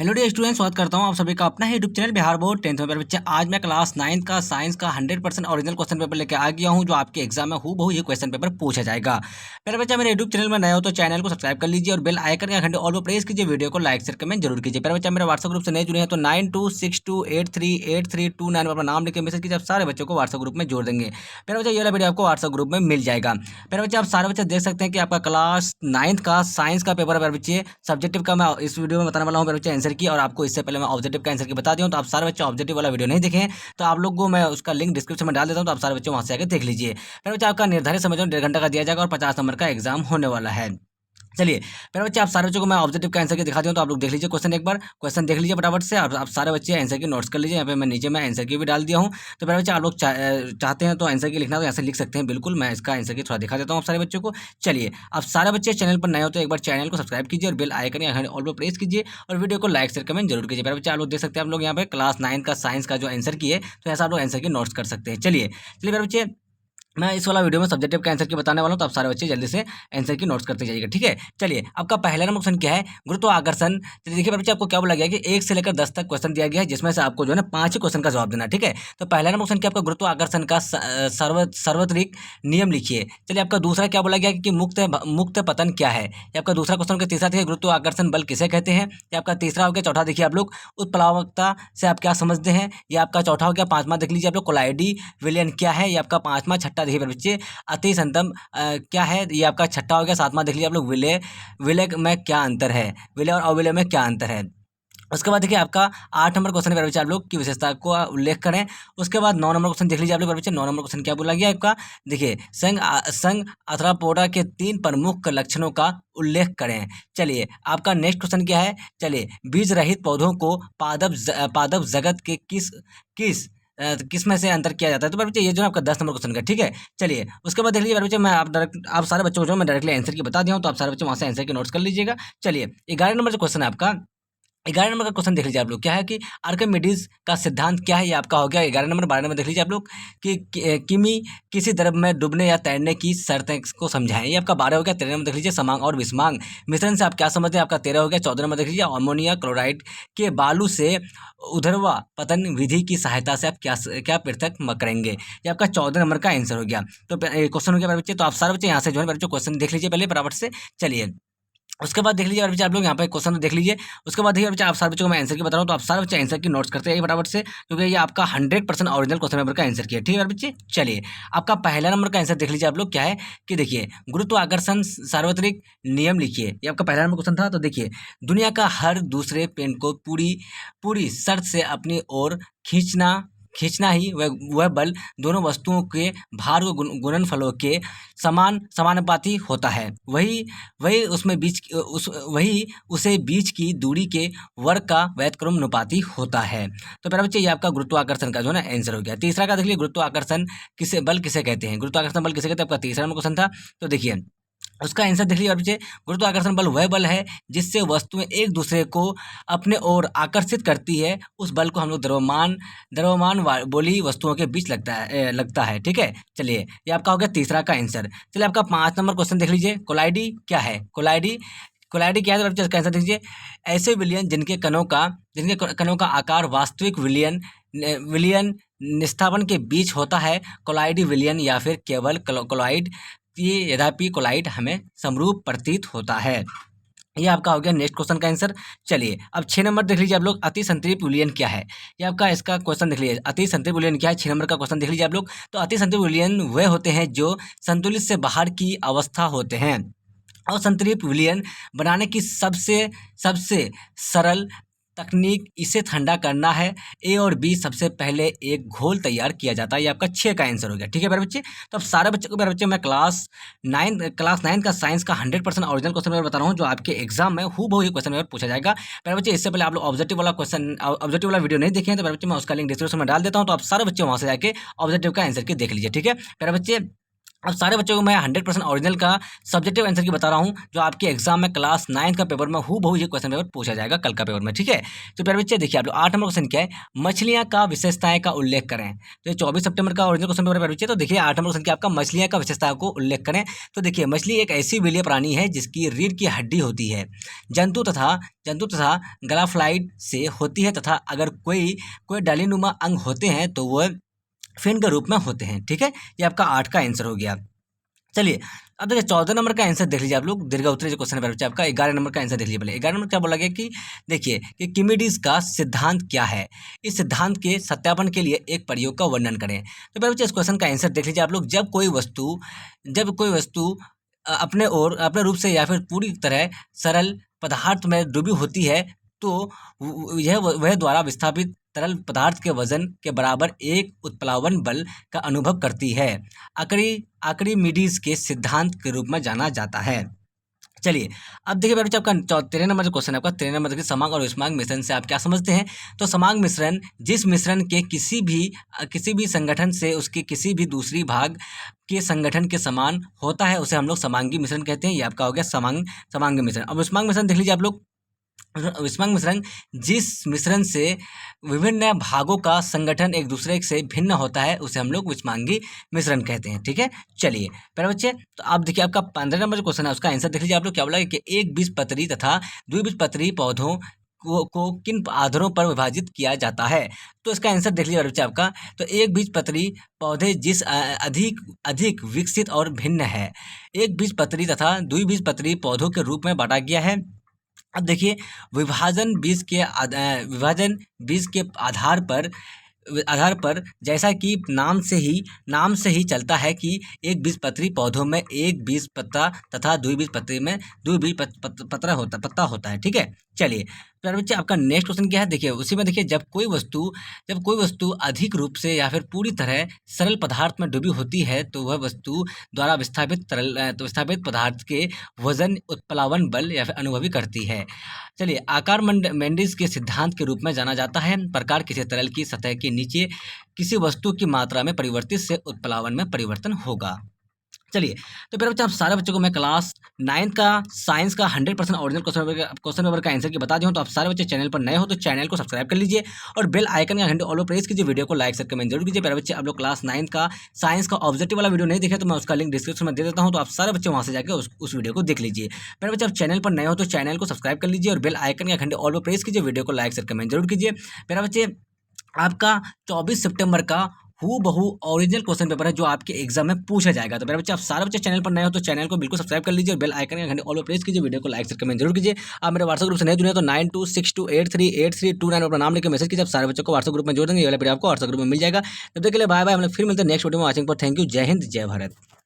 Hello dear student, स्वागत करता हूं आप सभी का अपना ही YouTube channel Bihar board 10th में। मेरे बच्चे, आज मैं क्लास 9 का साइंस का 100% ओरिजिनल क्वेश्चन पेपर लेके आ गया हूं, जो आपके एग्जाम में हूबहू ये क्वेश्चन पेपर पूछा जाएगा। मेरे बच्चा, मेरे यूट्यूब चैनल में नए हो तो चैनल को सब्सक्राइब कर लीजिए और बेल आइकन का घंटे ऑल पर प्रेस कीजिए। वीडियो को लाइक शेयर कमेंट जरूर कीजिए। मेरे बच्चा, मेरे व्हाट्सएप ग्रुप से नए जुड़े हैं तो 9262838329 पर अपना नाम लिख के मैसेज कीजिए। आप सारे बच्चों को व्हाट्सएप ग्रुप में जोड़ देंगे। मेरे बच्चा, ये वाला वीडियो आपको व्हाट्सएप ग्रुप में मिल जाएगा। मेरे बच्चे, आप सारे बच्चे देख सकते हैं कि आपका क्लास 9 का साइंस का पेपर है। मेरे बच्चे, सब्जेक्टिव का मैं इस वीडियो में बताने वाला हूँ मेरे बच्चे आंसर की, और आपको इससे पहले मैं ऑब्जेक्टिव का आंसर की बता दिया हूं। तो आप सारे बच्चे ऑब्जेक्टिव वाला वीडियो नहीं देखें तो आप लोग को मैं उसका लिंक डिस्क्रिप्शन में डाल देता हूं, तो आप सारे बच्चे वहां से आकर देख लीजिए। मेरे बच्चे, आपका निर्धारित समय जो 1.5 घंटा का दिया जाएगा और 50 नंबर का एग्जाम होने वाला है। चलिए मेरे बच्चे, आप सारे बच्चों को मैं ऑब्जेक्टिव का आंसर की दिखा दूं, तो आप लोग देख लीजिए क्वेश्चन। एक बार क्वेश्चन देख लीजिए फटाफट से। आप सारे बच्चे आंसर की नोट्स कर लीजिए। यहाँ पे मैं नीचे में आंसर की भी डाल दिया हूँ। तो मेरे बच्चे, आप लोग चाहते हैं तो आंसर की लिखना तो यहाँ से लिख सकते हैं। बिल्कुल, मैं इसका आंसर की थोड़ा दिखा देता हूँ आप सारे बच्चों को। चलिए, आप सारे बच्चे चैनल पर नए हो तो एक बार चैनल को सब्सक्राइब कीजिए और बेल आइकन या ऑल पर प्रेस कीजिए और वीडियो को लाइक शेयर कमेंट जरूर कीजिए। मेरे बच्चे, आप लोग देख सकते हैं, आप लोग यहाँ पे क्लास 9 का साइंस का जो आंसर की है, तो ऐसा आप लोग आंसर की नोट्स कर सकते हैं। चलिए मेरे बच्चे, मैं इस वाला वीडियो में सब्जेक्टिव का आंसर की बताने वाला हूं, तो आप सारे बच्चे जल्दी से आंसर की नोट्स करते जाइएगा, ठीक है। चलिए, आपका पहला नंबर क्वेश्चन क्या है? गुरुत्वाकर्षण। तो देखिए बच्चे, आपको क्या बोला गया कि 1 से लेकर 10 तक क्वेश्चन दिया गया है, जिसमें से आपको जो है ना 5 ही क्वेश्चन का जवाब देना, ठीक है। तो पहला नंबर क्वेश्चन क्या आपका? गुरुत्वाकर्षण का सार्वत्रिक नियम लिखिए। चलिए, आपका दूसरा क्या बोला गया कि मुक्त पतन क्या है? ये आपका दूसरा क्वेश्चन का तीसरा देखिए, गुरुत्वाकर्षण बल किसे कहते हैं? ये आपका तीसरा हो गया। चौथा देखिए आप लोग, उत्प्लावकता से आप क्या समझते हैं? ये आपका चौथा हो गया। पांचवा देख लीजिए आप लोग, कोलाइडी विलयन क्या है? ये आपका पांचवा। छठा देखिए बच्चे, अति संतम क्या है? ये आपका छठा हो गया। सातवां देख लीजिए आप लोग, विलय विलय में क्या अंतर है? विलय और अविलय में क्या अंतर है? उसके बाद देखिए, आपका 8 नंबर क्वेश्चन है बच्चे, आप लोग की विशेषता को उल्लेख करें। उसके बाद 9 नंबर क्वेश्चन देख लीजिए आप लोग बच्चे। 9 नंबर क्वेश्चन क्या बोला गया आपका? देखिए, संघ अर्थरापोडा के 3 प्रमुख लक्षणों का उल्लेख करें। चलिए, आपका नेक्स्ट क्वेश्चन क्या है? चलिए, बीज रहित पौधों को पादप जगत के किस किस किस में से अंतर किया जाता है? तो बच्चे, ये जो है आपका 10 नंबर क्वेश्चन का, ठीक है। चलिए, उसके बाद देख लीजिए बच्चे, मैं आप सारे बच्चों को जो मैं डायरेक्टली आंसर की बता दिया हूँ, तो आप सारे बच्चे वहां से आंसर की नोट्स कर लीजिएगा। चलिए, 11 नंबर जो क्वेश्चन है आपका, 11 नंबर का क्वेश्चन देख लीजिए आप लोग, क्या है कि आर्किमिडीज का सिद्धांत क्या है? ये आपका हो गया 11 नंबर। 12 नंबर देख लीजिए आप लोग कि किमी किसी द्रव में डूबने या तैरने की शर्तें को समझाएं। ये आपका 12 हो गया। 13 नंबर देख लीजिए, समांग और विषमांग मिश्रण से आप क्या समझते हैं? आपका 13 हो गया। 14 नंबर देख लीजिए, अमोनिया क्लोराइड के बालू से ऊर्ध्वा पतन विधि की सहायता से आप क्या क्या पृथक करेंगे? ये आपका 14 नंबर का आंसर हो गया। तो क्वेश्चन हो गया बच्चे। तो आप सारे बच्चे यहाँ से जो है बच्चों क्वेश्चन देख लीजिए पहले फटाफट से। चलिए, उसके बाद देख लीजिए बच्चे, आप लोग यहाँ पे क्वेश्चन देख लीजिए। उसके बाद देखिए बच्चे, आप सारे बच्चों को मैं आंसर की बता रहा हूँ, तो आप सारे बच्चे आंसर की नोट्स करते हैं फटाफट से, क्योंकि ये आपका 100% ओरिजिनल क्वेश्चन पेपर का आंसर किया, ठीक है बच्चे। चलिए, आपका पहला नंबर का आंसर देख लीजिए आप लोग, क्या है कि देखिए, गुरुत्वाकर्षण सार्वत्रिक नियम लिखिए। ये आपका पहला नंबर क्वेश्चन था। तो देखिए, दुनिया का हर दूसरे पेन को पूरी पूरी शर्त से अपनी ओर खींचना खींचना ही वह बल दोनों वस्तुओं के भार व गुणनफलों के समानुपाती होता है। वही वही उसमें वही उसे बीच की दूरी के वर्ग का व्युत्क्रमानुपाती होता है। तो मेरा बच्चे, ये आपका गुरुत्वाकर्षण का जो है ना आंसर हो गया। तीसरा का देख लीजिए, गुरुत्वाकर्षण बल किसे कहते हैं? गुरुत्वाकर्षण बल किसे कहते हैं? आपका तीसरा नंबर क्वेश्चन था। तो देखिए, उसका आंसर देख लीजिए बच्चे, गुरुत्वाकर्षण बल वह बल है जिससे वस्तुएं एक दूसरे को अपने ओर आकर्षित करती है। उस बल को हम लोग द्रव्यमान बोली वस्तुओं के बीच लगता है, ठीक है। चलिए, ये आपका हो गया तीसरा का आंसर। चलिए, आपका 5 नंबर क्वेश्चन देख लीजिए, कोलाइडी क्या है? कोलाइडी क्या है? तो बच्चे, इसका आंसर दीजिए, ऐसे विलयन जिनके कणों का आकार वास्तविक विलयन निस्थापन के बीच होता है, कोलाइडी विलयन या फिर केवल कोलाइड। ये यद्यपि कोलाइड हमें समरूप प्रतीत होता है। ये आपका हो गया नेक्स्ट क्वेश्चन का आंसर। चलिए, अब 6 नंबर देख लीजिए आप लोग, अति संतृप्त विलयन क्या है? ये आपका इसका क्वेश्चन देख लीजिए, अति संतृप्त विलयन क्या है? 6 नंबर का क्वेश्चन देख लीजिए आप लोग। तो अति संतृप्त विलयन वे होते हैं जो संतुलित से बाहर की अवस्था होते हैं, और संतृप्त विलयन बनाने की सबसे सबसे सरल तकनीक इसे ठंडा करना है। ए और बी सबसे पहले एक घोल तैयार किया जाता है। ये आपका 6 का आंसर हो गया, ठीक है मेरे बच्चे। तो अब सारे बच्चों को मेरे बच्चे, मैं क्लास 9 का साइंस का 100% ओरिजिनल क्वेश्चन पेपर बता रहा हूँ, जो आपके एग्जाम में हूबहू ये क्वेश्चन पेपर पूछा जाएगा मेरे बच्चे। इससे पहले आप लोग ऑब्जेक्टिव वाला वीडियो नहीं देखे हैं तो मेरे बच्चे, मैं उसका लिंक डिस्क्रिप्शन में डाल देता हूँ, तो आप सारे बच्चे वहाँ से जाके ऑब्जेक्टिव का आंसर की देख लीजिए, ठीक है मेरे बच्चे। अब सारे बच्चों को मैं 100% ओरिजिनल का सब्जेक्टिव आंसर की बता रहा हूँ, जो आपके एग्जाम में क्लास 9 का पेपर में हूबहू ये क्वेश्चन पेपर पूछा जाएगा कल का पेपर में, ठीक है। तो प्यारे बच्चे देखिए आप लोग 8 नंबर क्वेश्चन क्या है, मछलियाँ का विशेषताएं का उल्लेख करें। तो ये 24 सितंबर का ओरिजिनल क्वेश्चन पेपर प्यारे बच्चे। तो देखिए 8 नंबर क्वेश्चन क्या आपका, मछलियाँ का विशेषताओं को उल्लेख करें। तो देखिए मछली एक ऐसी विलीय प्राणी है जिसकी रीढ़ की हड्डी होती है, जंतु तथा ग्राफ्लाइड से होती है, तथा अगर कोई डालीनुमा अंग होते हैं तो वह फिन के रूप में होते हैं, ठीक है। ये आपका 8 का आंसर हो गया। चलिए अब देखिए 14 नंबर का आंसर देख लीजिए आप लोग, दीर्घ उत्तरी जो क्वेश्चन है बच्चे आपका। 11 नंबर का आंसर देख लीजिए पहले। 11 नंबर क्या बोला गया कि देखिए कि किमिडीज का सिद्धांत क्या है, इस सिद्धांत के सत्यापन के लिए एक प्रयोग का वर्णन करें। तो पहले बच्चे इस क्वेश्चन का आंसर देख लीजिए आप लोग। जब कोई वस्तु अपने रूप से या फिर पूरी तरह सरल पदार्थ में डूबी होती है तो यह वह द्वारा विस्थापित तरल पदार्थ के वजन के बराबर एक उत्प्लावन बल का अनुभव करती है। आर्किमिडीज के सिद्धांत के रूप में जाना जाता है। चलिए अब देखिए बच्चे आपका 13 नंबर जो क्वेश्चन है आपका, 13 नंबर देखिए समांग और विषमांग मिश्रण से आप क्या समझते हैं। तो समांग मिश्रण जिस मिश्रण के किसी भी संगठन से उसके किसी भी दूसरी भाग के संगठन के समान होता है उसे हम लोग समांगी मिश्रण कहते हैं। ये आपका हो गया समांगी मिश्रण। अब विषमांग मिश्रण देख लीजिए आप लोग। विषमांग मिश्रण जिस मिश्रण से विभिन्न भागों का संगठन एक दूसरे से भिन्न होता है उसे हम लोग विषमांगी मिश्रण कहते हैं, ठीक है। चलिए प्यारे बच्चे तो आप देखिए आपका 15 नंबर जो क्वेश्चन है उसका आंसर देख लीजिए आप लोग। क्या बोला कि एक बीजपत्री तथा द्विबीजपत्री पौधों को किन आधारों पर विभाजित किया जाता है। तो इसका आंसर देख लीजिए बच्चे आपका। तो एक बीजपत्री पौधे जिस अधिक विकसित और भिन्न है, एक बीजपत्री तथा द्विबीजपत्री पौधों के रूप में बांटा गया है। अब देखिए विभाजन बीज के आधार पर जैसा कि नाम से ही चलता है कि एक बीजपत्री पौधों में एक बीज पत्ता तथा द्विबीजपत्री में पत्ता होता है, ठीक है। चलिए प्यारे बच्चे आपका नेक्स्ट क्वेश्चन क्या है, देखिए उसी में देखिए जब कोई वस्तु अधिक रूप से या फिर पूरी तरह सरल पदार्थ में डूबी होती है तो वह वस्तु द्वारा विस्थापित पदार्थ के वजन उत्प्लावन बल या फिर अनुभवी करती है। चलिए आर्किमिडीज के सिद्धांत के रूप में जाना जाता है। प्रकार किसी तरल की सतह के नीचे किसी वस्तु की मात्रा में परिवर्तित से उत्प्लावन में परिवर्तन होगा। चलिए तो फिर बच्चे आप सारे बच्चों को मैं क्लास 9 का साइंस का 100% ओरिजिनल क्वेश्चन पेपर का आंसर की बता दूँ। तो आप सारे बच्चे चैनल पर नए हो तो चैनल को सब्सक्राइब कर लीजिए और बेल आइकन का घंटे ऑल पर प्रेस कीजिए। वीडियो को लाइक शेयर कमेंट जरूर कीजिए। प्यारे बच्चे आप लोग क्लास 9 का साइंस का ऑब्जेक्टिव वाला वीडियो नहीं देखे तो मैं उसका लिंक डिस्क्रिप्शन में दे देता हूँ, तो आप सारे बच्चे वहाँ से जाकर उस वीडियो को देख लीजिए। प्यारे बच्चे आप चैनल पर नए हो तो चैनल को सब्सक्राइब कर लीजिए और बेल आइकन का घंटे ऑल पर प्रेस कीजिए। वीडियो को लाइक शेयर कमेंट जरूर कीजिए। प्यारे बच्चे आपका 24 सितंबर का हूबहू ओरिजिनल क्वेश्चन पेपर है जो आपके एग्जाम में पूछा जाएगा। तो मेरे बच्चे आप सारे बच्चे चैनल पर नए हो तो चैनल को बिल्कुल सब्सक्राइब कर लीजिए और बेल आइकन का घंटे ऑल पर प्रेस कीजिए। वीडियो को लाइक शेयर कमेंट जरूर कीजिए। आप मेरे व्हाट्सएप ग्रुप से नए जुड़े तो 9262838329 अपना नाम लेकर मैसेज कीजिए। आप सारे बच्चों को व्हाट्सएप ग्रुप में जोड़ देंगे, ये वाला वीडियो आपको व्हाट्सएप ग्रुप में मिल जाएगा। तब तक के लिए बाय बाय। हम लोग फिर मिलते हैं नेक्स्ट वीडियो में। वॉचिंग पर थैंक यू। जय हिंद, जय भारत।